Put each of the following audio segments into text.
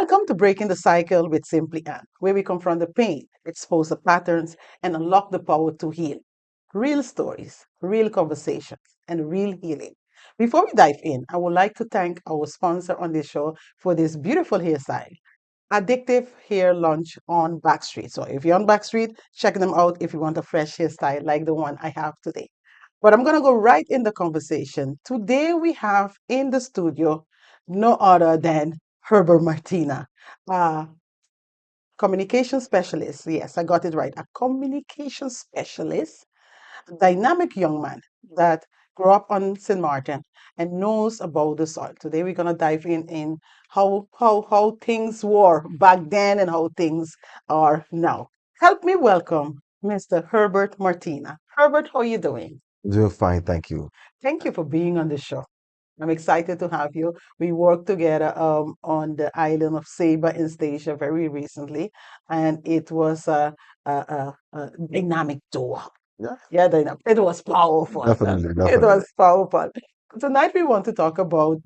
Welcome to Breaking the Cycle with Simply Anne, where we confront the pain, expose the patterns, and unlock the power to heal. Real stories, real conversations, and real healing. Before we dive in, I would like to thank our sponsor on this show for this beautiful hairstyle. Addictive Hair Lunch on Backstreet. So if you're on Backstreet, check them out if you want a fresh hairstyle like the one I have today. But I'm going to go right in the conversation. Today we have in the studio no other than Herbert Martina, a communication specialist. Yes, I got it right. A communication specialist, a dynamic young man that grew up on St. Martin and knows about the soil. Today we're going to dive in how things were back then and how things are now. Help me welcome Mr. Herbert Martina. Herbert, how are you doing? Doing fine, thank you. Thank you for being on the show. I'm excited to have you. We worked together on the island of Saba in Stasia very recently, and it was a dynamic duo. Yeah, Yeah, dynamic. It was powerful. definitely, It definitely. was powerful. Tonight we want to talk about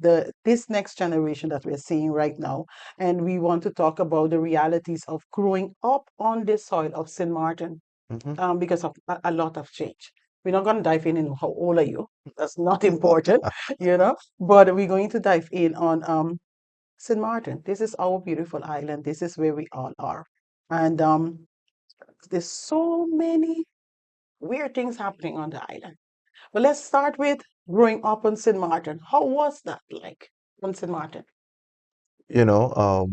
this next generation that we're seeing right now, and we want to talk about the realities of growing up on the soil of St. Martin Hmm. because of a lot of change. We're not going to dive in how old are you. That's not important, but we're going to dive in on St. Martin. This is our beautiful island. This is where we all are. And there's so many weird things happening on the island. But let's start with growing up on St. Martin. How was that like on St. Martin? You know,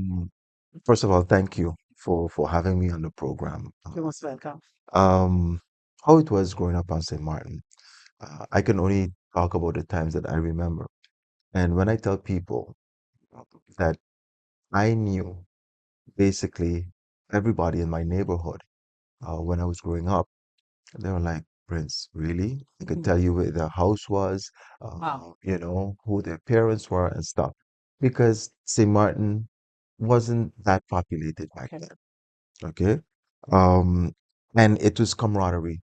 first of all, thank you for having me on the program. You most welcome. Um, how it was growing up on St. Martin. I can only talk about the times that I remember. And when I tell people that I knew basically everybody in my neighborhood when I was growing up, they were like, Prince, really? I could Mhm. tell you where their house was, Wow. who their parents were and stuff. Because St. Martin wasn't that populated back Okay. then. Okay. Um, and it was camaraderie.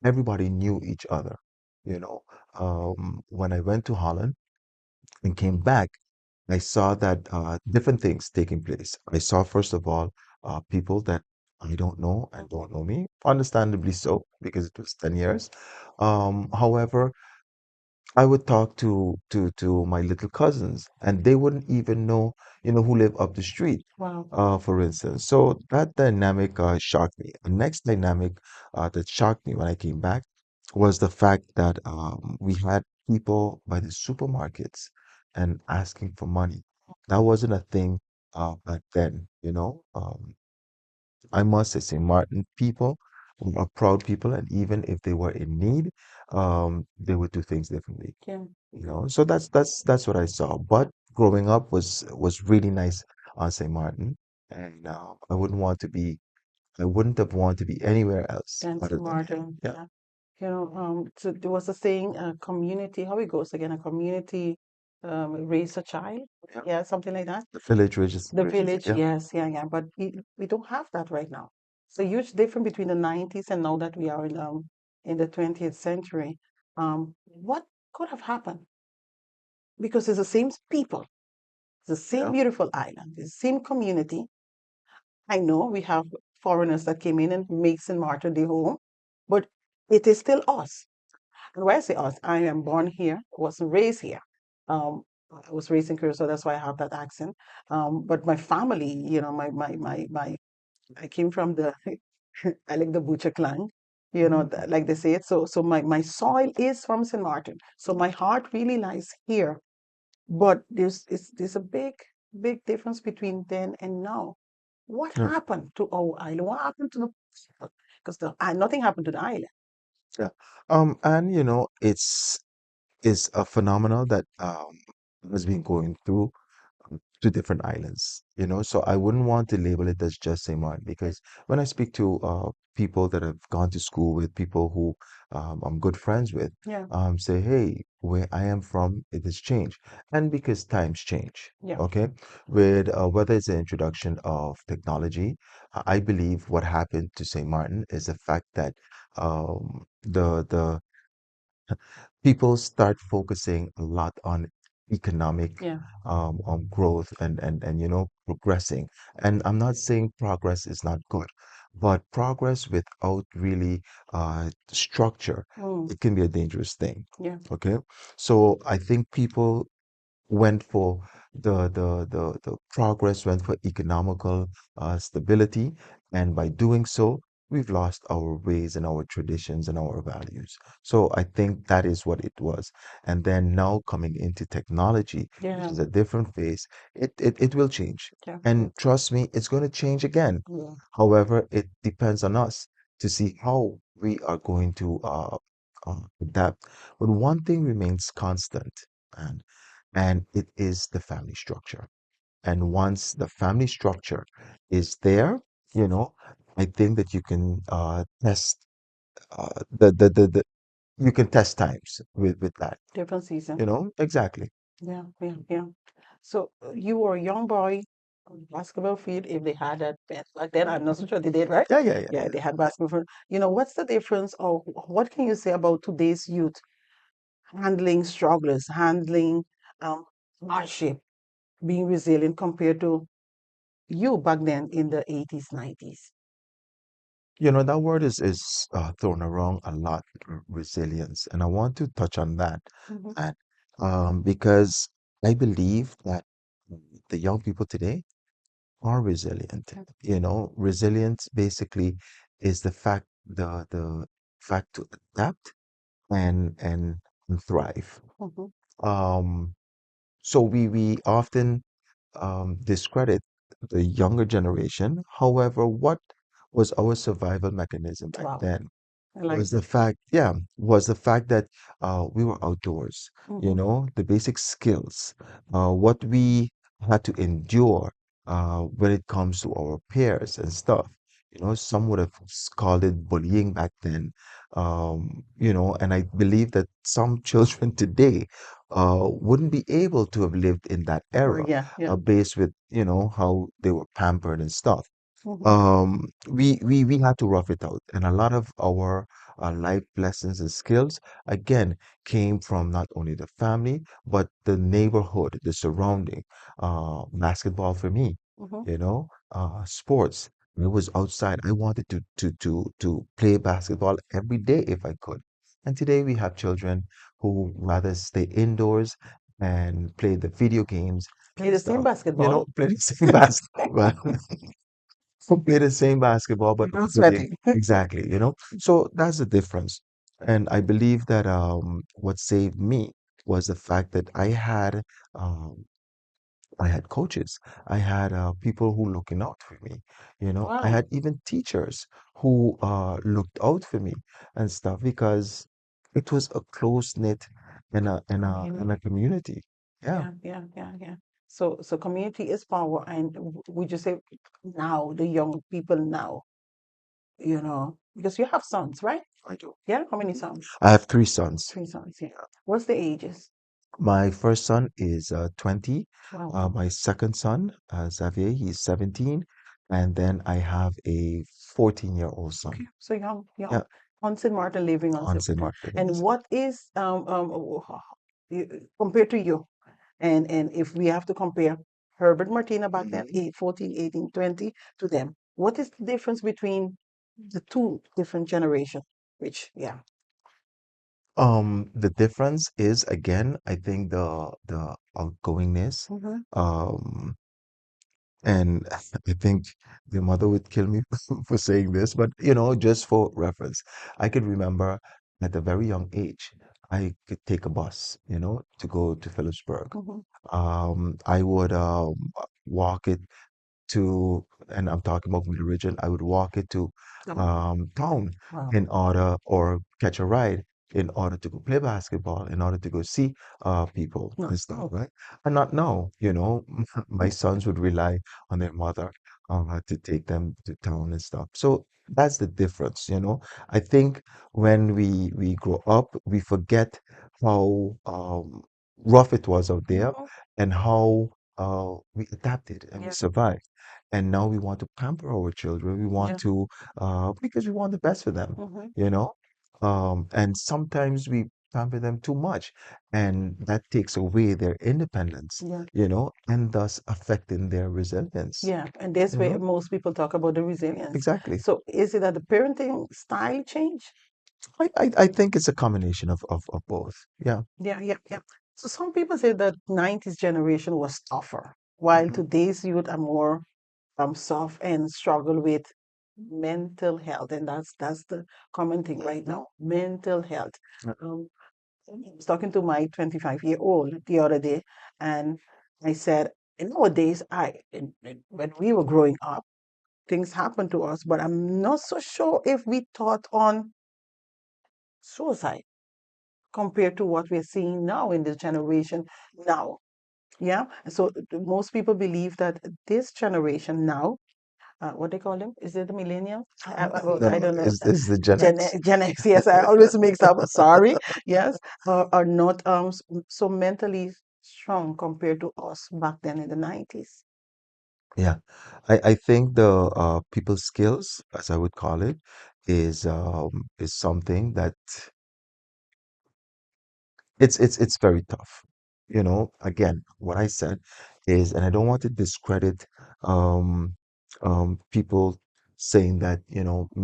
Everybody knew each other. You know, when I went to Holland and came back, I saw that different things taking place. I saw, first of all, people that I don't know and don't know me, understandably so, because it was 10 years. However, I would talk to my little cousins, and they wouldn't even know, who live up the street, Wow. for instance. So that dynamic shocked me. The next dynamic that shocked me when I came back was the fact that we had people by the supermarkets and asking for money. That wasn't a thing back then, you know. I must say, St. Martin people are proud people, and even if they were in need, they would do things differently. Yeah. So that's what I saw. But growing up was really nice on St. Martin, and I wouldn't have wanted to be anywhere else And other St. than here. Martin. Yeah, Yeah. So there was a saying, community, how it goes again, a community raise a child. yeah. Yeah, something like that. The village rages, The rages. village, Yeah, yes, yeah, yeah. But we don't have that right now. It's a huge difference between the 90s and now that we are in the 20th century. What could have happened? Because it's the same people, it's the same yeah, beautiful island, it's the same community. I know we have foreigners that came in and make St. Martin their home, but it is still us. And when I say us, I am born here, was raised here. Um, I was raised in Curacao, that's why I have that accent. But my family, I came from the, I like the Butcher clan, mhm, like they say it. So my soil is from St. Martin. So my heart really lies here. But there's a big difference between then and now. What yeah, happened to our island? What happened to the people? Because nothing happened to the island. yeah. And it's a phenomenon that has been going through to different islands, So I wouldn't want to label it as just St. Martin because when I speak to people that have gone to school with, people who I'm good friends with, Yeah, say, hey, where I am from, it has changed. And because times change, yeah. okay? With whether it's the introduction of technology, I believe what happened to St. Martin is the fact that the people start focusing a lot on economic Yeah. growth and progressing. And I'm not saying progress is not good, but progress without really structure, Mm, it can be a dangerous thing. yeah, Okay. So I think people went for the progress, went for economical stability, and by doing so, we've lost our ways and our traditions and our values. So I think that is what it was. And then now coming into technology, which yeah, is a different phase, it will change. yeah, yeah, And trust me, it's going to change again. yeah. However, it depends on us to see how we are going to adapt. But one thing remains constant, and it is the family structure. And once the family structure is there, you know, I think that you can test the you can test times with that, Different season. you know, exactly. Yeah, yeah, yeah. So you were a young boy on the basketball field if they had that back then. I'm not so sure they did, right? Yeah, yeah, yeah, Yeah, yeah. they had basketball field. What's the difference or what can you say about today's youth handling strugglers, handling um, hardship, being resilient compared to you back then in the 80s, 90s? You know, that word is thrown around a lot, resilience, and I want to touch on that, Hmm. and because I believe that the young people today are resilient. You know, resilience basically is the fact to adapt and thrive. Hmm. Um, so we often discredit the younger generation. However, what was our survival mechanism back Wow, then? I like Was the that. fact, yeah, was the fact that we were outdoors, you Hmm. know, the basic skills, what we had to endure when it comes to our peers and stuff. You know, some would have called it bullying back then, you know, and I believe that some children today wouldn't be able to have lived in that Or era, yeah, yeah. based with, you know, how they were pampered and stuff. Hmm. We had to rough it out, and a lot of our life lessons and skills again came from not only the family but the neighborhood, the surrounding. Basketball for me, Hmm. you know, sports. I was outside. I wanted to play basketball every day if I could. And today we have children who rather stay indoors and play the video games Play and the same stuff. You basketball know, play the same basketball. Who play the same basketball, but without today, sweating. exactly, you know. So that's the difference. And I believe that what saved me was the fact that um, I had coaches, I had people who looking out for me, you know. I Wow. had even teachers who looked out for me and stuff because it was a close knit and a Community. community. Yeah, Yeah, yeah, yeah, yeah. So community is power, and we just say now the young people now, because you have sons, right? I do. Yeah, how many Mhm. sons? I have three sons. Three sons. Yeah. What's the ages? My first son is 20. Wow. My second son, Xavier, he's 17. And then I have a 14-year-old son. Okay. So young, Yeah, young. On St. Martin, living on on St. St. Martin. Martin, And yes. what is compared to you? And if we have to compare Herbert Martina back then, Mhm. 14, 18, 20, to them, what is the difference between the two different generations? Which, yeah. The difference is again, I think the outgoingness. Hmm. Um, And I think the mother would kill me for saying this, but you know, just for reference, I could remember at a very young age, I could take a bus, you know, to go to Phillipsburg. Hmm. I would walk it to, and I'm talking about my region, I would walk it to town Wow. in order, or catch a ride in order to go play basketball, in order to go see people No. and stuff, Oh. right? And not now, you know, my sons would rely on their mother to take them to town and stuff. So that's the difference, you know. I think when we grow up, we forget how rough it was out there Hmm. and how we adapted and we Yeah. survived. And now we want to pamper our children. We want Yeah. to, because we want the best for them, Hmm. you know? And sometimes we time with them too much, and that takes away their independence, Yeah. and thus affecting their resilience, Yeah, and that's you where know. most people talk about the resilience. Exactly. So is it that the parenting style change? I think it's a combination of both. Yeah. Yeah, yeah, yeah. So some people say that 90s generation was tougher, while Mhm. today's youth are more soft and struggle with mental health, and that's the common thing right now, mental health. Yeah. Um, I was talking to my 25-year-old the other day, and I said, nowadays, when we were growing up, things happen to us, but I'm not so sure if we thought on suicide compared to what we're seeing now in this generation now. Yeah. So most people believe that this generation now, what they call them? Is it the millennial? I No, don't know. is the Gen X? Gen X. Yes, I always mix up. Sorry. Yes, are not so mentally strong compared to us back then in the 90s. Yeah, I think the people skills, as I would call it, is something that it's very tough. Again, what I said is, and I don't want to discredit um people saying that,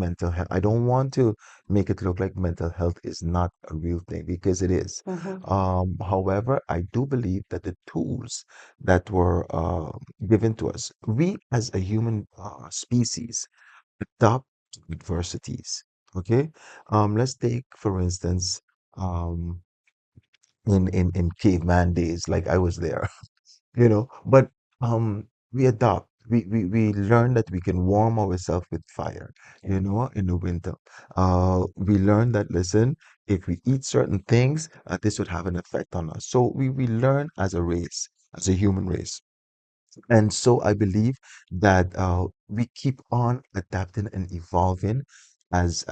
mental health. I don't want to make it look like mental health is not a real thing, because it is. Hmm. However, I do believe that the tools that were given to us, we as a human species adapt to adversities. Okay, let's take for instance, um in caveman days, like I was there, but we adopt. We learn that we can warm ourselves with fire, Yeah. in the winter. We learn that, listen, if we eat certain things, this would have an effect on us. So we learn as a race, as a human race. And so I believe that we keep on adapting and evolving as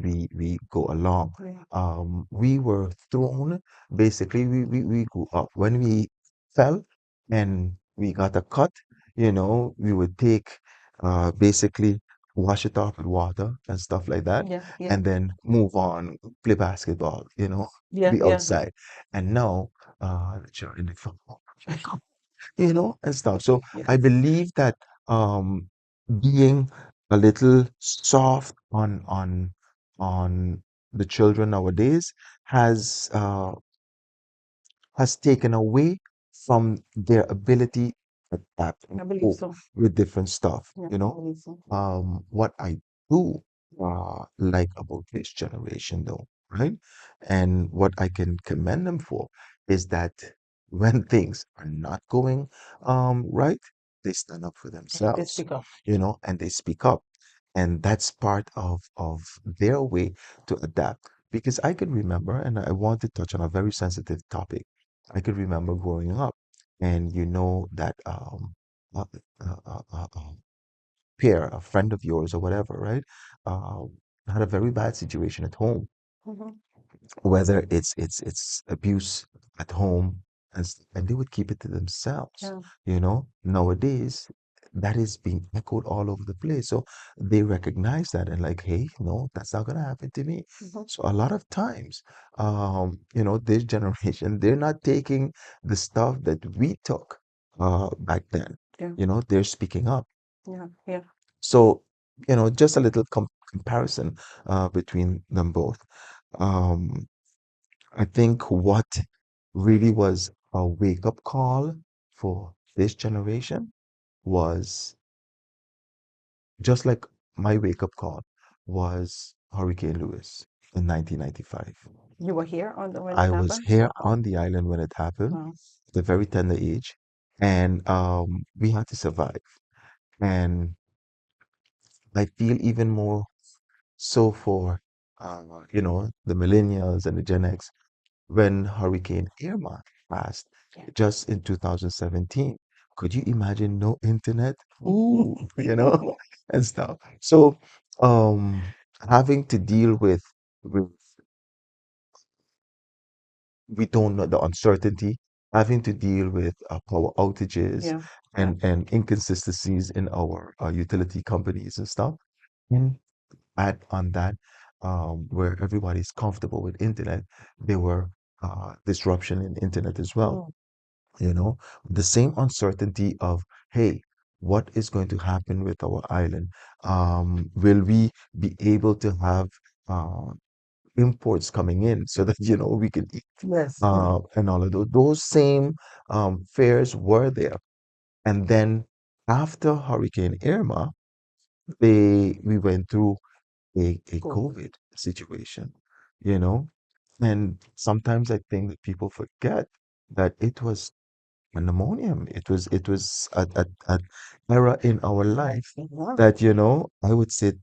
we go along. Yeah. We were thrown, basically, we grew up. When we fell and we got a cut, we would take, basically, wash it off with water and stuff like that, Yeah. Yeah. and then move on, play basketball, Yeah. be Yeah. outside. And now, you're in the football, and stuff. So I Yes. believe that um, being a little soft on the children nowadays has taken away from their ability to adapt and I believe cope so. with different stuff. Yeah, I believe so. What I do like about this generation, though, right? And what I can commend them for is that when things are not going right, they stand up for They themselves, speak up. and they speak up. And that's part of their way to adapt. Because I could remember, and I want to touch on a very sensitive topic. I could remember growing up, and that uh, peer, a friend of yours or whatever, right? Uh, had a very bad situation at home, Hmm. whether it's abuse at home, and they would keep it to themselves. Yeah. Nowadays that is being echoed all over the place, so they recognize that and like, hey, no, that's not gonna happen to me. Hmm. So a lot of times, this generation, they're not taking the stuff that we took back then. Yeah. They're speaking up. Yeah. Yeah. So, just a little comparison between them both. Um, I think what really was a wake-up call for this generation was just like my wake-up call was Hurricane Lewis in 1995. You were here on the when I it was happened? here Wow. on the island when it happened, Wow. at a very tender age, and we had to survive. And I feel even more so for the millennials and the Gen X when Hurricane Irma passed Yeah. just in 2017. Could you imagine no internet? Ooh, and stuff. So, having to deal with we don't know the uncertainty, having to deal with power outages Yeah. Yeah. and inconsistencies in our utility companies and stuff. And add on that. where everybody's comfortable with internet, there were disruption in internet as well. Mm, You know, the same uncertainty of, hey, what is going to happen with our island? Will we be able to have uh, imports coming in so that, we can eat yes. and all of those same fears were there. And then after Hurricane Irma, we went through a COVID. COVID situation, you know, and sometimes I think that people forget that it was pandemonium. It was an era in our life Yeah. that,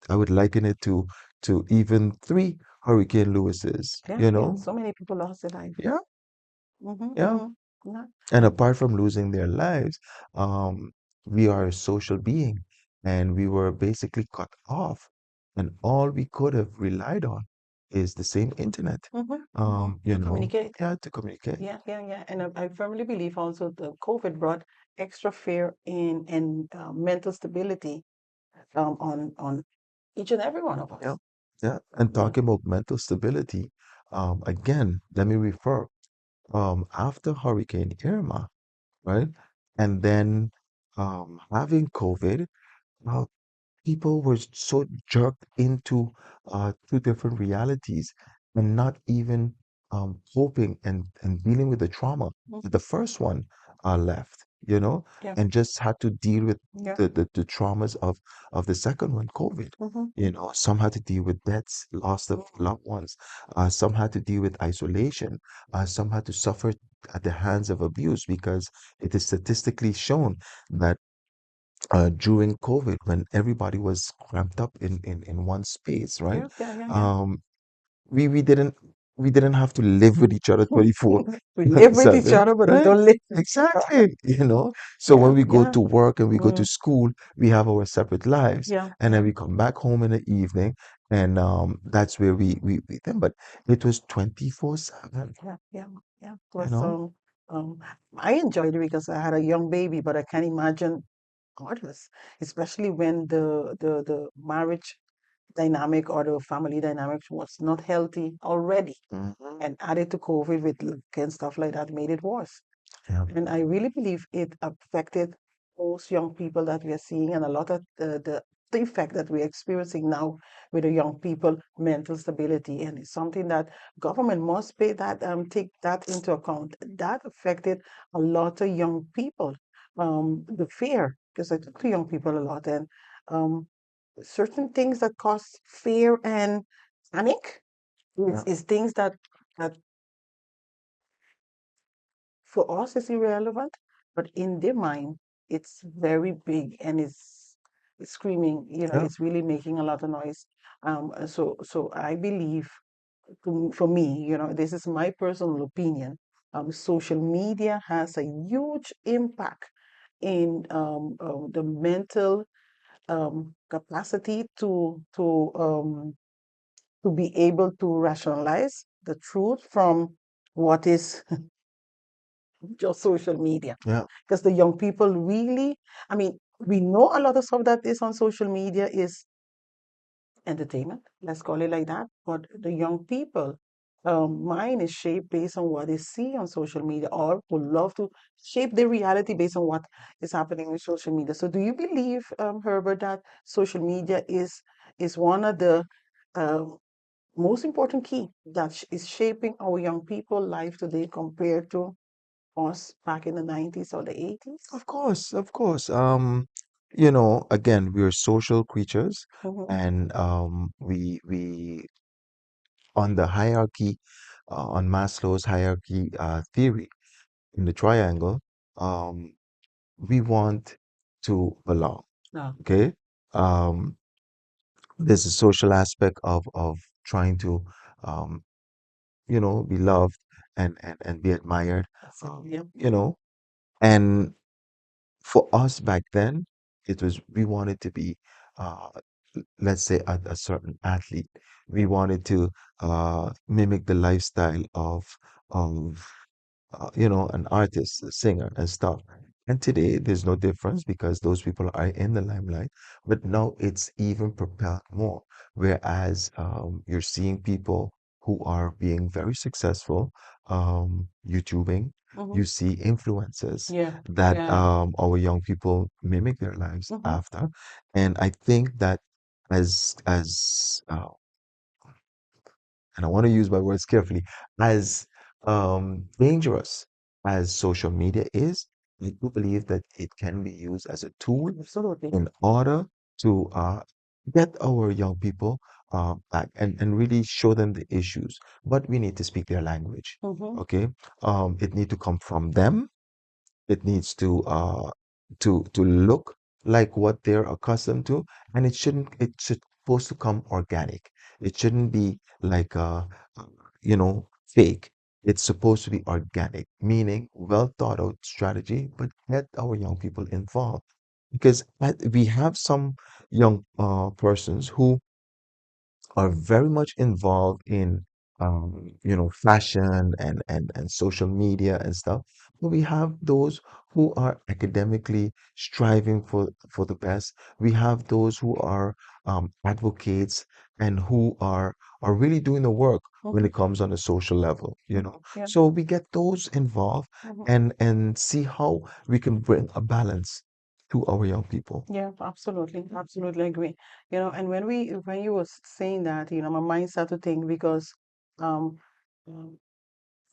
I would liken it to even three Hurricane Lewis's, Yeah. Yeah. So many people lost their life. Yeah, Mm-hmm, yeah. mm-hmm. Yeah. And apart from losing their lives, we are a social being, and we were basically cut off, and all we could have relied on is the same internet. Mm-hmm, mm-hmm. To communicate. Yeah, to communicate. Yeah, yeah, yeah. And I firmly believe also the COVID brought extra fear in and mental stability on each and every one of Yeah, us. yeah. And Yeah. talking about mental stability, again, let me refer, after Hurricane Irma, right? And then having COVID, uh, people were so jerked into two different realities and not even coping and dealing with the trauma that Mm-hmm. the first one left, Yeah. and just had to deal with Yeah. the traumas of the second one, COVID. Mm-hmm. Some had to deal with deaths, loss of loved ones. Some had to deal with isolation. Some had to suffer at the hands of abuse because it is statistically shown that during COVID, when everybody was cramped up in one space, right? Yeah. Yeah. Yeah. Yeah. Um, we we didn't we didn't have to live with each other 24 We live with each 7, other, but we right? don't live with each other. Exactly. So Yeah. when we go Yeah. to work and we go to Mm, school, we have our separate lives, yeah. and then Yeah. we come back home in the evening, and that's where we then. But it was 24/7, Yeah. Yeah. Yeah. It you was know. um I enjoyed it because I had a young baby, but I can't imagine others, especially when the marriage dynamic or the family dynamics was not healthy already Hmm. and added to COVID with and stuff like that made it worse. Yeah, And I really believe it affected most young people that we are seeing, and a lot of the effect that we're experiencing now with the young people mental stability. And it's something that government must pay that take that into account. That affected a lot of young people. The fear, because I talk to young people a lot, and um, certain things that cause fear and panic yeah, is things that for us is irrelevant, but in their mind, it's very big and it's screaming. yeah, It's really making a lot of noise. So I believe, for me, this is my personal opinion. Social media has a huge impact in the mental capacity to be able to rationalize the truth from what is just social media. yeah, Because the young people really, I mean, we know a lot of stuff that is on social media is entertainment, let's call it like that. But the young people, mind is shaped based on what they see on social media or would love to shape their reality based on what is happening with social media. So do you believe, Herbert, that social media is one of the um most important key that is shaping our young people life today compared to us back in the 90s or the 80s? of course, of course. Again, we're social creatures, Hmm. and we on the hierarchy, on Maslow's hierarchy theory in the triangle, um, we want to belong. Yeah. Okay. Um, there's a social aspect of trying to, um, be loved and be admired. That's it. Yeah. You know, and for us back then, it was we wanted to be, uh, let's say, a certain athlete. We wanted to mimic the lifestyle of an artist, a singer, and stuff. And today, there's no difference because those people are in the limelight. But now it's even propelled more. Whereas you're seeing people who are being very successful, YouTubing. Mm-hmm. You see influencers Yeah. that Yeah. our young people mimic their lives Mm-hmm. after. And I think that as and I want to use my words carefully, as dangerous as social media is, I do believe that it can be used as a tool Absolutely. in order to get our young people back and really show them the issues. But we need to speak their language. Mm-hmm. Okay, it need to come from them. It needs to look like what they're accustomed to, and it should supposed to come organic. It shouldn't be like fake. It's supposed to be organic, meaning well thought out strategy, but get our young people involved. Because we have some young persons who are very much involved in fashion and social media and stuff. But we have those who are academically striving for the best. We have those who are advocates and who are really doing the work when Mm-hmm. it comes on a social level, you Mm-hmm. know. Yeah. So we get those involved Mm-hmm. and see how we can bring a balance to our young people. Yeah, absolutely, absolutely agree. And when you was saying that, my mind started to think because um, um,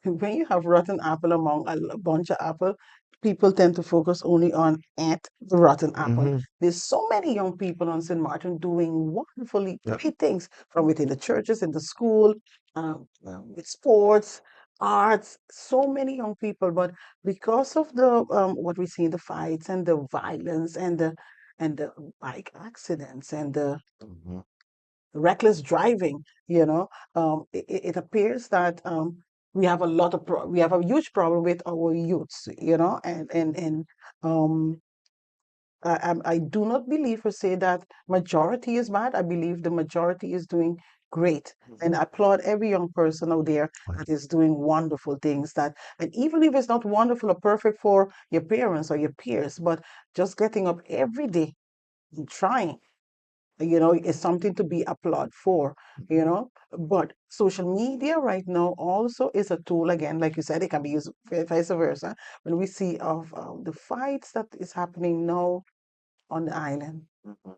when you have rotten apple among a bunch of apple, people tend to focus only on at the rotten apple. Hmm. There's so many young people on St. Martin doing wonderfully Yeah, great things from within the churches, in the school, with sports, arts. So many young people, but because of the what we see in the fights and the violence and the bike accidents and the hmm, reckless driving, it appears that we have a huge problem with our youths, and um, I do not believe or say that majority is bad. I believe the majority is doing great. And hmm. I applaud every young person out there that is doing wonderful things and even if it's not wonderful or perfect for your parents or your peers, but just getting up every day and trying is something to be applauded for, But social media right now also is a tool, again, like you said, it can be used vice versa. When we see of the fights that is happening now on the island, Mhm.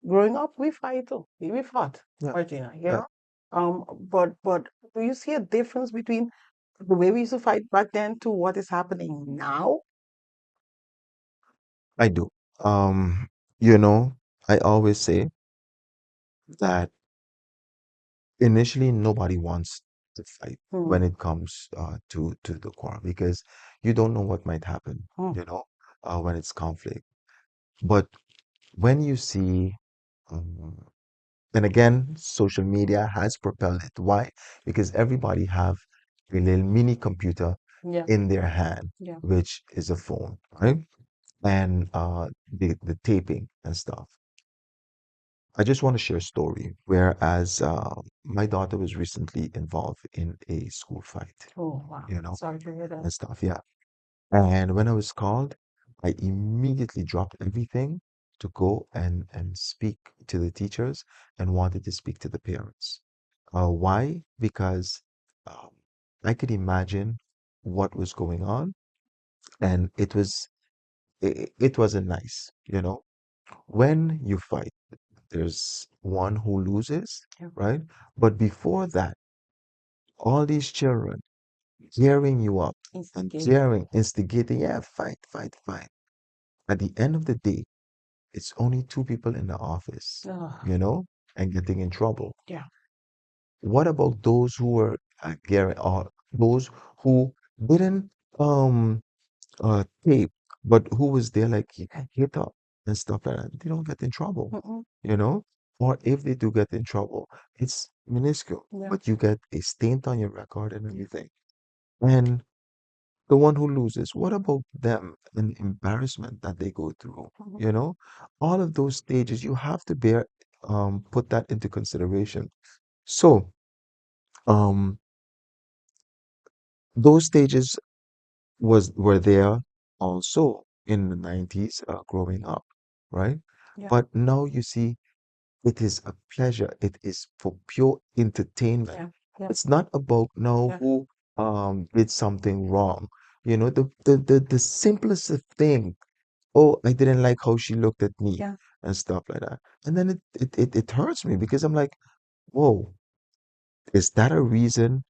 growing up, we fight too. We fought, Yeah, Martina, yeah, but do you see a difference between the way we used to fight back then to what is happening now? I do. Um, you know, I always say that initially nobody wants to fight Hmm. when it comes to the quarrel because you don't know what might happen, Hmm. when it's conflict. But when you see, um, and again, social media has propelled it. Why? Because everybody have a little mini computer Yeah, in their hand, yeah. which is a phone, right? And the taping and stuff. I just want to share a story. Whereas my daughter was recently involved in a school fight, Oh, wow. you know, Sorry to hear that. and stuff. Yeah. And when I was called, I immediately dropped everything to go and speak to the teachers and wanted to speak to the parents. Why? Because um, I could imagine what was going on, and it wasn't nice, When you fight, there's one who loses, Yeah. right? But before that, all these children gearing you up and Instigating. jeering, instigating, yeah, fight, fight, fight. At the end of the day, it's only two people in the office, Oh, and getting in trouble. yeah. What about those who were gearing, or those who didn't tape, but who was there like hit up and stuff like that? They don't get in trouble, Mm-mm. you know? Or if they do get in trouble, it's minuscule, Yeah. but you get a stain on your record and everything. And the one who loses, what about them and the embarrassment that they go through? Mhm. All of those stages, you have to put that into consideration. So, um, those stages were there also. in the 90s growing up, right? Yeah. But now you see, it is a pleasure. It is for pure entertainment. Yeah. Yeah. It's not about now Yeah. who did something wrong. You know, the simplest of thing. Oh, I didn't like how she looked at me Yeah. and stuff like that. And then it hurts me because I'm like, whoa, is that a reason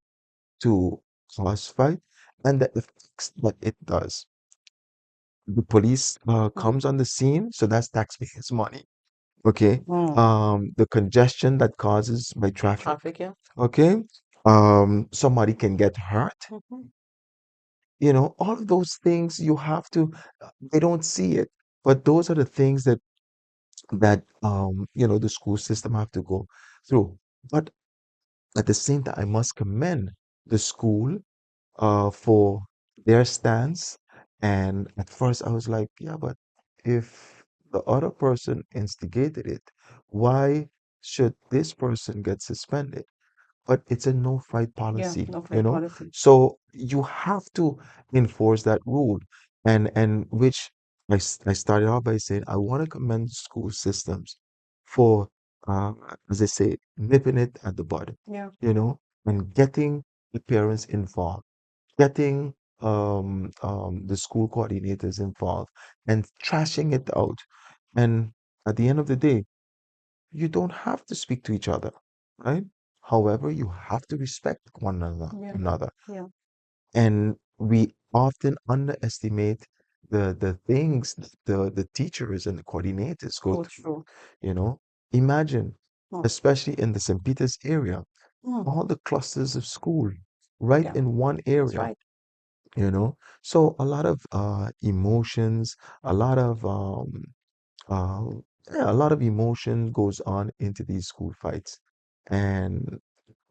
to cause fight? And the effects that it does. The police Mm. comes on the scene, so that's taxpayers' money. Okay. Mm. The congestion that causes by traffic. Traffic. Yeah. Okay. Somebody can get hurt. Mhm. All of those things you have to, they don't see it, but those are the things that the school system have to go through. But at the same time, I must commend the school for their stance. And at first, I was like, yeah, but if the other person instigated it, why should this person get suspended? But it's a no fight Yeah. policy, No you flight know? policy. So you have to enforce that rule. And which I started off by saying I want to commend school systems for, as I say, nipping it at the bud, Yeah. and getting the parents involved, getting the school coordinators involved, and trashing it out. And at the end of the day, you don't have to speak to each other, right? However, you have to respect one another. Yeah. Another. Yeah. And we often underestimate the things that the teachers and the coordinators go Go through. through. You know, imagine, Mm. especially in the St. Peter's area, Mm. all the clusters of school right Yeah. in one That's area. right. So a lot of emotions, a lot of uh, yeah, a lot of emotion goes on into these school fights. And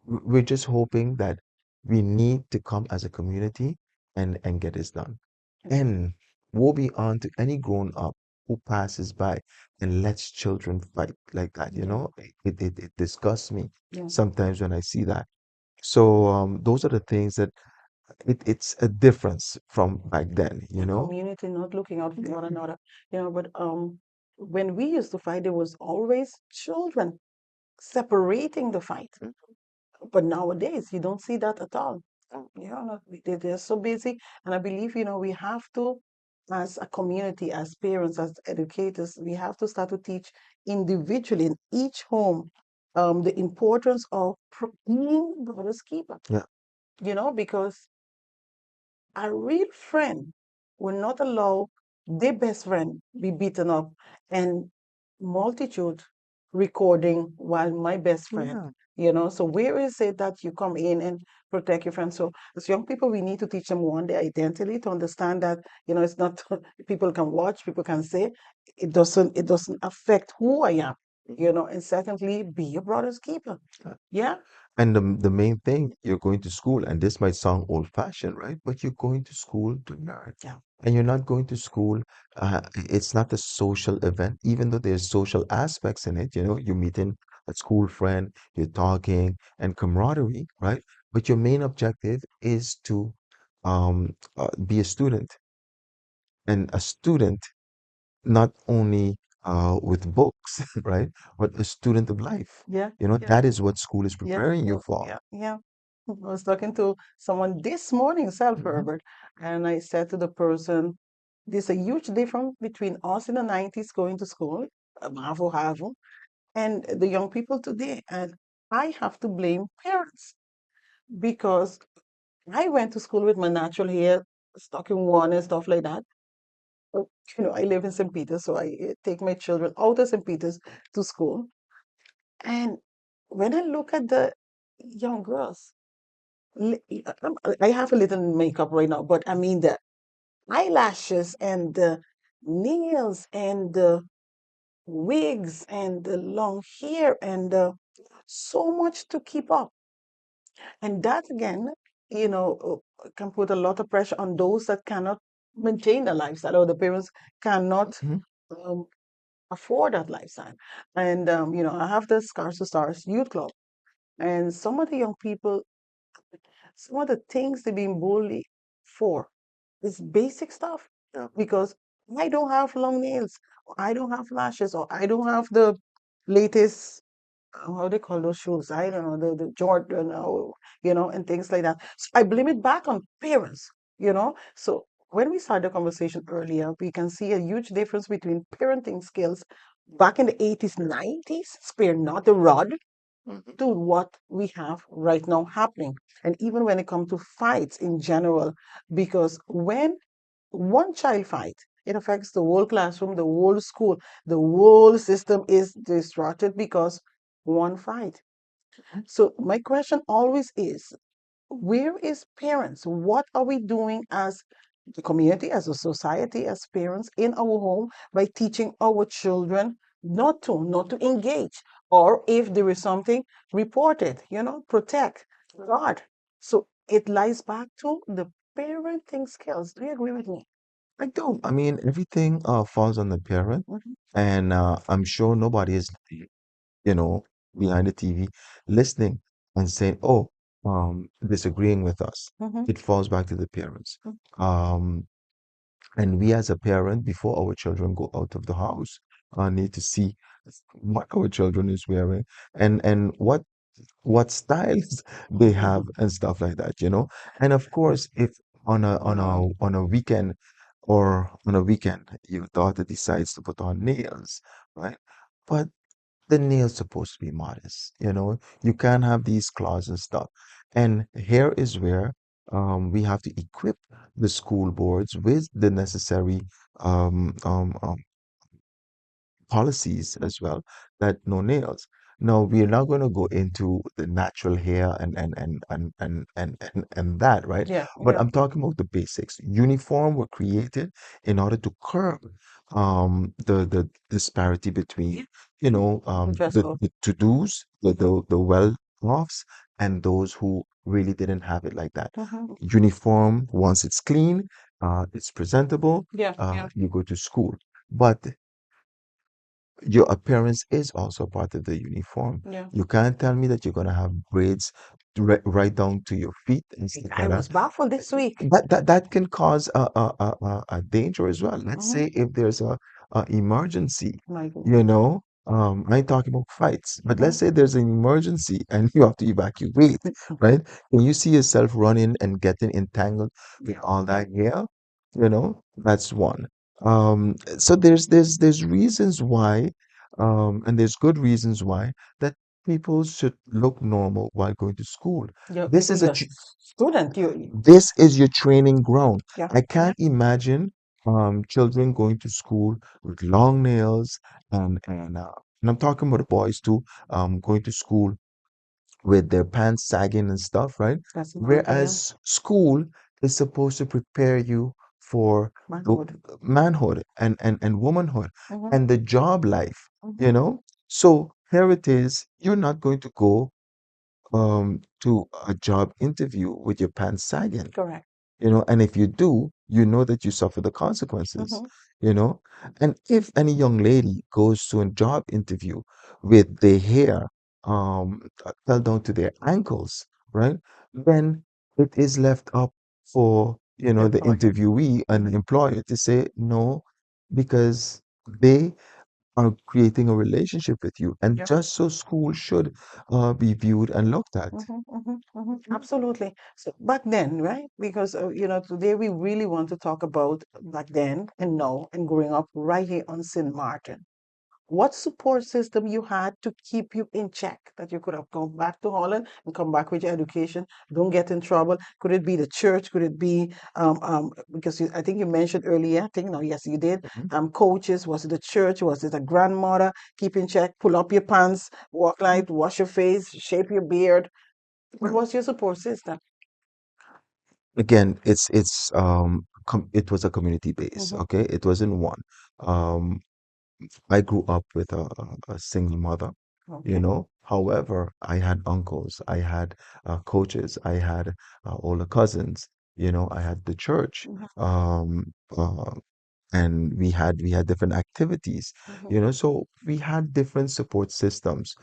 we're just hoping that we need to come as a community and get this done. Yeah. And woe be on to any grown up who passes by and lets children fight like that. Yeah. It disgusts me Yeah. sometimes when I see that. So those are the things that it's a difference from back then, The community not looking out for one another. But when we used to fight, there was always children separating the fight. But nowadays, you don't see that at all. Not, they're so busy. And I believe, we have to, as a community, as parents, as educators, we have to start to teach individually in each home the importance of being brother's keeper. Yeah. Because a real friend will not allow their best friend be beaten up and multitude recording while my best friend, Yeah. so where is it that you come in and protect your friends? So as young people, we need to teach them one, their identity, to understand that, it's not people can watch, people can say, it doesn't affect who I am, and secondly, be your brother's keeper. Yeah. And the main thing, you're going to school, and this might sound old-fashioned, right? But you're going to school to learn. Yeah. And you're not going to school, it's not a social event, even though there's social aspects in it. You're meeting a school friend, you're talking, and camaraderie, right? But your main objective is to be a student, and a student not only with books, right? But a student of life. Yeah. Yeah. That is what school is Yeah. preparing you Yeah. for. Yeah. Yeah. I was talking to someone this morning, self, Mhm. Herbert, and I said to the person, there's a huge difference between us in the 90s going to school, Mavo, and the young people today. And I have to blame parents because I went to school with my natural hair, stuck in one and stuff like that. Uh, I live in St. Peter's, so I take my children out of St. Peter's to school. And when I look at the young girls, I have a little makeup right now, but I mean the eyelashes and the nails and the wigs and the long hair and so much to keep up. And that again, can put a lot of pressure on those that cannot maintain a lifestyle or the parents cannot Mhm. um, afford that lifestyle. And, I have the Scars to Stars Youth Club. And some of the young people, some of the things they're being bullied for is basic stuff. Yeah. Because I don't have long nails, or I don't have lashes, or I don't have the latest, how they call those shoes? I don't know, the Jordan, or, and things like that. So I blame it back on parents, So when we started the conversation earlier, we can see a huge difference between parenting skills back in the 80s, 90s, spare not the rod, Mhm. to what we have right now happening. And even when it comes to fights in general, because when one child fight, it affects the whole classroom, the whole school, the whole system is disrupted because one fight. So my question always is, where is parents? What are we doing as the community, as a society, as parents in our home by teaching our children not to engage, or if there is something, report it, protect, guard. So it lies back to the parenting skills. Do you agree with me? I don't. I mean, everything falls on the parent, Mhm, and I'm sure nobody is, you know, behind the TV listening and saying, "Oh, disagreeing with us." mhm, It falls back to the parents. mhm. Um, and we as a parent, before our children go out of the house, need to see what our children is wearing and what styles they have and stuff like that, you know. And of course, if on a weekend or on a weekend your daughter decides to put on nails, right? But the nails supposed to be modest, you know. You can't have these claws and stuff. And here is where we have to equip the school boards with the necessary um, um, um, policies as well, that no nails. Now we're not going to go into the natural hair and that, right? Yeah, But yeah. I'm talking about the basics. Uniform were created in order to curb the disparity between, Dress code. the to-dos, the Mhm, the the well-offs, and those who really didn't have it like that. mhm. Uniform, once it's clean, it's presentable, Yeah, yeah, you go to school. But your appearance is also part of the uniform. yeah. You can't tell me that you're going to have braids right down to your feet and stuff I like that. was baffled this week. That can cause a danger as well. Let's Mhm. say if there's a emergency, My goodness. I ain't talking about fights, but let's Mhm. say there's an emergency and you have to evacuate, right? When you see yourself running and getting entangled with all that hair, that's one. So there's reasons why, and there's good reasons why that people should look normal while going to school. This Because is a you're a tr- student. You, this is your training ground. yeah, I yeah. can't imagine children going to school with long nails and I'm talking about the boys too, going to school with their pants sagging and stuff, right? That's another, yeah. Whereas school is supposed to prepare you for the Manhood. manhood and womanhood Mhm, and the job life, you mhm. know? So here it is, you're not going to go to a job interview with your pants sagging, Correct. and if you do, you know that you suffer the consequences, Mhm. you know. And if any young lady goes to a job interview with their hair fell down to their ankles, right, then it is left up for, The the employer. interviewee and the employer to say no, because they are creating a relationship with you, and Yep. just so school should be viewed and looked at. Absolutely. So back then, right? Because today we really want to talk about back then and now and growing up right here on St. Martin. What support system you had to keep you in check, that you could have gone back to Holland and come back with your education, don't get in trouble? Could it be the church? Could it be because I think you mentioned earlier, I think no, yes, you did. Mhm. Coaches, was it the church? Was it a grandmother? Keep in check, pull up your pants, walk light, wash your face, shape your beard. What was your support system? Again, it was a community base, Hmm. okay? It wasn't one. Um, I grew up with a single mother, Okay. However, I had uncles, I had coaches, I had older cousins, I had the church, Hmm. um, uh, and we had different activities, Hmm. so we had different support systems.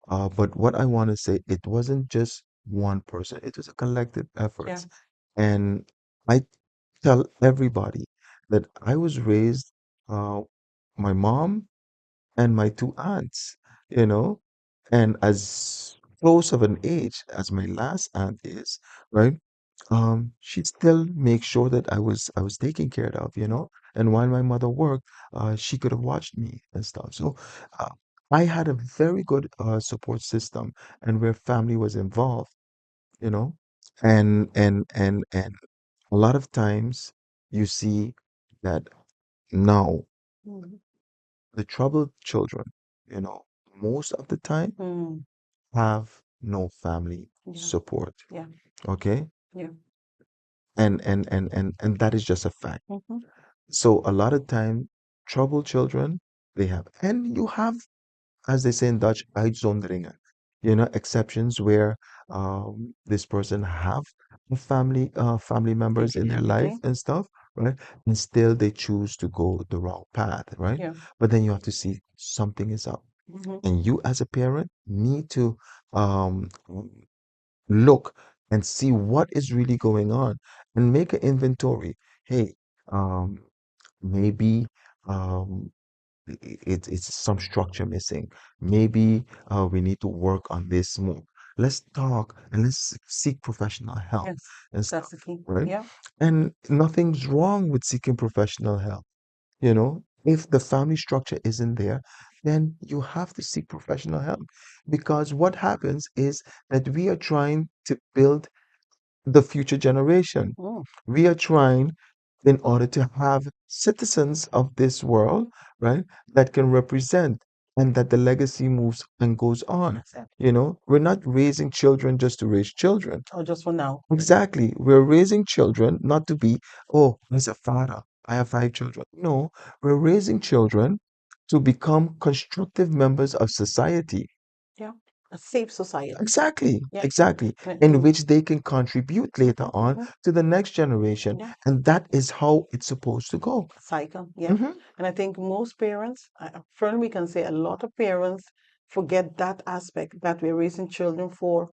But what I want to say, it wasn't just one person, it was a collective Yeah. effort. And I tell everybody that I was raised uh, my mom and my two aunts, you know, and as close of an age as my last aunt is, right? She'd still make sure that I was taken care of, And while my mother worked, she could have watched me and stuff. So uh, I had a very good support system, and where family was involved, you know, and a lot of times you see that now Mm. the troubled children, you know, most of the time Mm. have no family Yeah. support. Yeah. Okay. Yeah. And that is just a fact. Mm-hmm. So a lot of time, troubled children, they have, and you have, as they say in Dutch, uitzonderingen, exceptions where this person have family members in their life Exactly. and stuff, right? And still they choose to go the wrong path, right? Yeah. But then you have to see something is up. Mm-hmm. And you as a parent need to um, look and see what is really going on and make an inventory. Hey, um, maybe um, it's some structure missing. Maybe we need to work on this more. Let's talk and let's seek professional help Yes. and That's stuff, the key. right? Yeah. And nothing's wrong with seeking professional help. If the family structure isn't there, then you have to seek professional help because what happens is that we are trying to build the future generation. Mm. We are trying in order to have citizens of this world, right, that can represent and that the legacy moves and goes on. That's it. We're not raising children just to raise children. Oh, just for now. Exactly. We're raising children not to be, oh, as a father, I have 5 children. No, we're raising children to become constructive members of society. Yeah. A safe society. Exactly, Yeah. exactly, in To. which they can contribute later Mm-hmm, on mm-hmm. to the next generation. Yeah. And that is how it's supposed to go. Cycle. Yeah. Hmm. And I think most parents, firmly can say a lot of parents forget that aspect that we're raising children for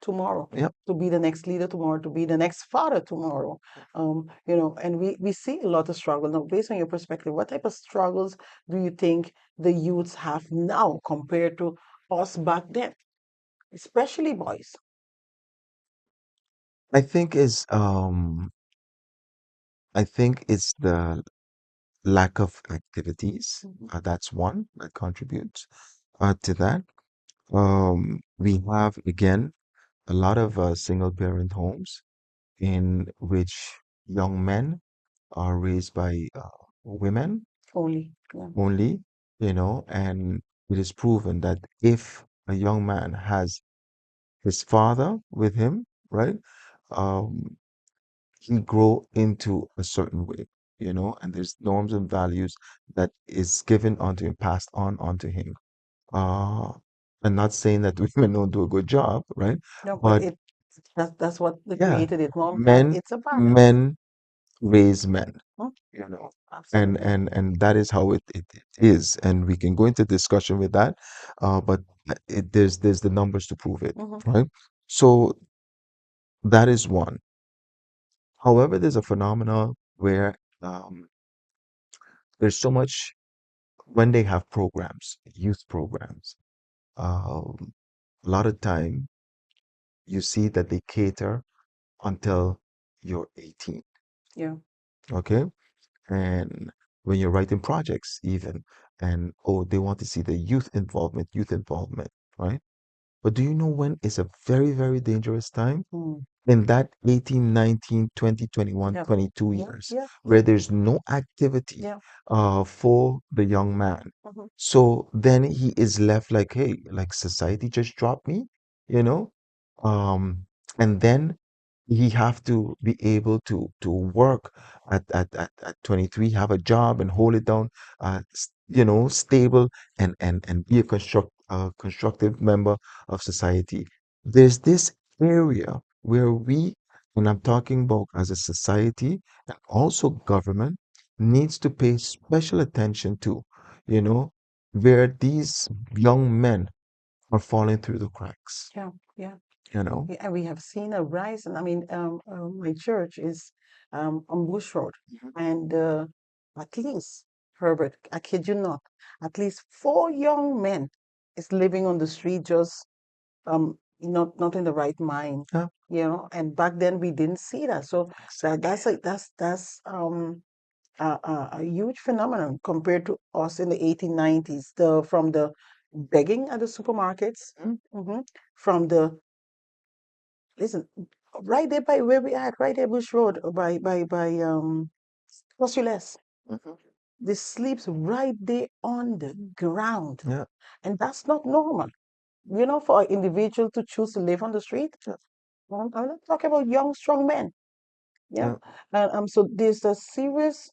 tomorrow, Yep. to be the next leader tomorrow, to be the next father tomorrow. And we see a lot of struggle. Now, based on your perspective, what type of struggles do you think the youths have now compared to us back then, especially boys? I think is I think it's the lack of activities. Mhm. That's one that contributes to that. We have again a lot of single parent homes in which young men are raised by women Only, yeah. only, and it is proven that if a young man has his father with him, right, um, he grow into a certain way, and there's norms and values that is given onto him, passed on onto him. Uh, I'm not saying that women don't do a good job, right? No, but But that's what the yeah, creator did, mom, dad. men It's a balance. men raise men, Hmm? you know and Absolutely. and that is how it is, and we can go into discussion with that, but there's the numbers to prove it, Hmm. right? So that is one. However, there's a phenomena where there's so much when they have programs, youth programs, um, a lot of time you see that they cater until you're 18, Yeah. okay? And when you're writing projects even, and oh, they want to see the youth involvement, right? But do you know when is a very, very dangerous time? Mm. In that 18, 19, 20, 21, Yeah. 22 Yeah. years, Yeah. where Yeah. there's no activity Yeah. for the young man. Hmm. So then he is left like, hey, like society just dropped me, you know? Um, and then he have to be able to work at 23, have a job and hold it down, stable and be a constructive member of society. There's this area where we, and I'm talking about as a society and also government, needs to pay special attention to, you know, where these young men are falling through the cracks, Yeah. Yeah. you know. Yeah, and we have seen a rise. And I mean, my church is on Bush Road, Mhm. and at least Herbert, I kid you not, at least four young men is living on the street just not in the right mind, Yeah, and back then we didn't see that. So that's a huge phenomenon compared to us in the 1890s, from the begging at the supermarkets, mhm, from the listen, right there by where we at, right there Bush Road, by Postulès. mhm, They sleeps right there on the ground. yeah, And that's not normal. For an individual to choose to live on the street. yeah, I'm not talking about young, strong men. Yeah. yeah, And so there's a serious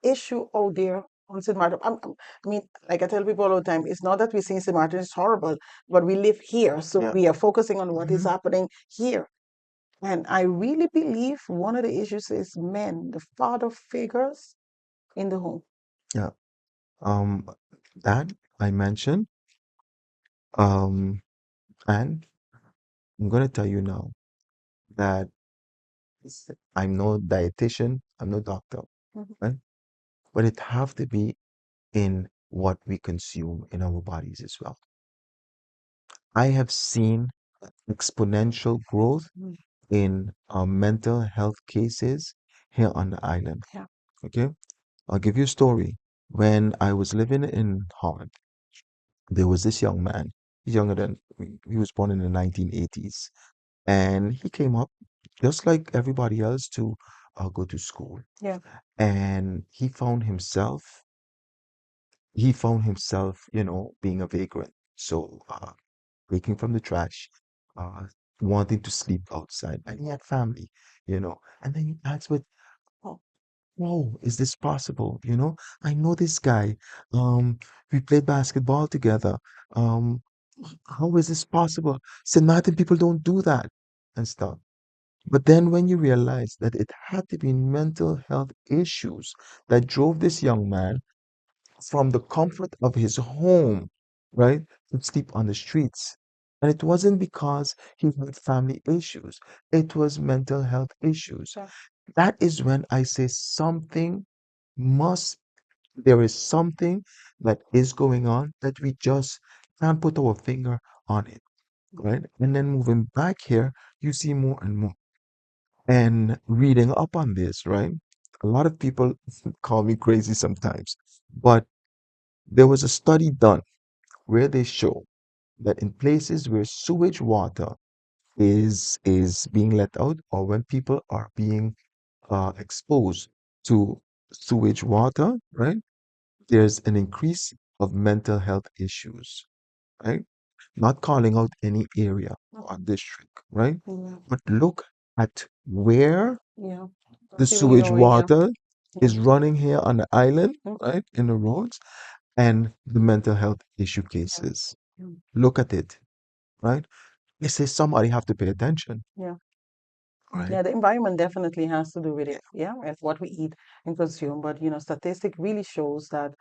issue out there on St. Martin. I mean, like I tell people all the time, it's not that we think St. Martin is horrible, but we live here. So yeah, we are focusing on what is mhm, happening here. And I really believe one of the issues is men, the father figures in the home. yeah. Um, that I mentioned, um, and I'm gonna tell you now that I'm no dietitian, I'm no doctor, Mhm. right? But it have to be in what we consume in our bodies as well. I have seen exponential growth Mm. in mental health cases here on the island. Yeah. Okay, I'll give you a story. When I was living in Holland, there was this young man, he's younger than me. He was born in the 1980s, and he came up just like everybody else to go to school. Yeah. And he found himself, being a vagrant. So, breaking from the trash, uh, wanting to sleep outside, and he had family. And then you ask, but oh, whoa, is this possible? I know this guy. Um, we played basketball together. Um, how is this possible? St. Martin people don't do that and stuff. But then when you realize that it had to be mental health issues that drove this young man from the comfort of his home, right, to sleep on the streets. And it wasn't because he had family issues, it was mental health issues. Yeah. That is when I say must, there is something that is going on that we just can't put our finger on it, right? And then moving back here, you see more and more. And reading up on this, right? A lot of people call me crazy sometimes, but there was a study done where they show that in places where sewage water is being let out, or when people are being exposed to sewage water, right? There's an increase of mental health issues, right? Not calling out any area or Mhm. district, right? Yeah. But look at where Yeah. the See where you're sewage going. Yeah. water Yeah. is running here on the island, Mm. right? In the roads, and the mental health issue cases. Yeah. Look at it, right? It says somebody have to pay attention, Yeah. right? Yeah, the environment definitely has to do with it. Yeah, and what we eat and consume. But statistic really shows that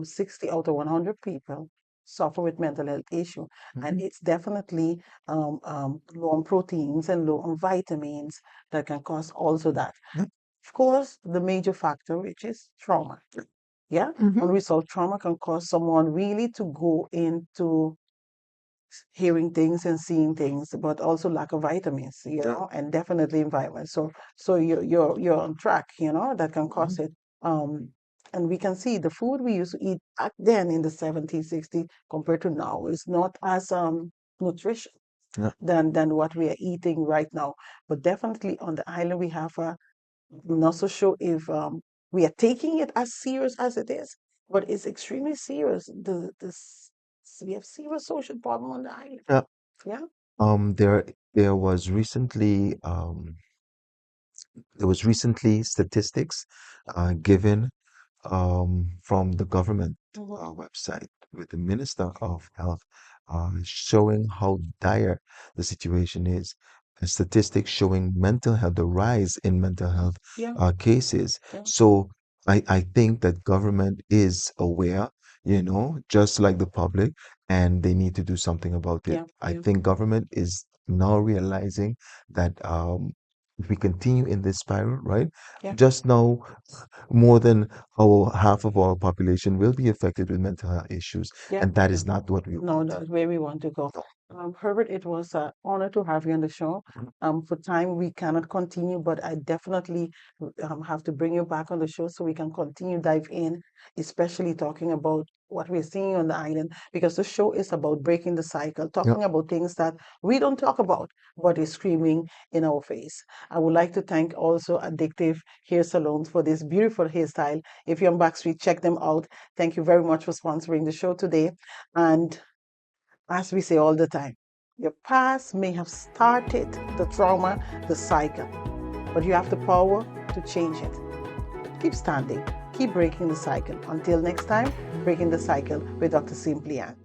60 out of 100 people suffer with mental health issue, and Mhm. it's definitely low on proteins and low on vitamins that can cause also that. Yeah. Of course, the major factor, which is trauma. Yeah, Mhm. unresolved trauma can cause someone really to go into hearing things and seeing things, but also lack of vitamins, Yeah. and definitely environment. So you're on track, that can cause Mhm. it. Um, and we can see the food we used to eat back then in the 70s, 60s compared to now is not as nutritious Yeah. than what we are eating right now. But definitely on the island we have I'm not so sure if we are taking it as serious as it is, but it's extremely serious. We have serious social problem on the island. Yeah. Yeah. There was recently statistics given from the government Mhm. website with the Minister of Health showing how dire the situation is. Statistics showing mental health, the rise in mental health Yeah. cases. Yeah. So I think that government is aware, just like the public, and they need to do something about it. Yeah. I Yeah. think government is now realizing that if we continue in this spiral, right? Yeah. Just now, more than our half of our population will be affected with mental health issues, Yeah. and that is not what we No, want. that's where we want to go. No. Herbert, it was an honor to have you on the show. For time, we cannot continue, but I definitely have to bring you back on the show so we can continue dive in, especially talking about what we're seeing on the island, because the show is about breaking the cycle, Yeah. talking about things that we don't talk about, but is screaming in our face. I would like to thank also Addictive Hair Salons for this beautiful hairstyle. If you're on Backstreet, check them out. Thank you very much for sponsoring the show today. And as we say all the time, your past may have started the trauma, the cycle, but you have the power to change it. Keep standing, keep breaking the cycle. Until next time, breaking the cycle with Dr. Simply Ann.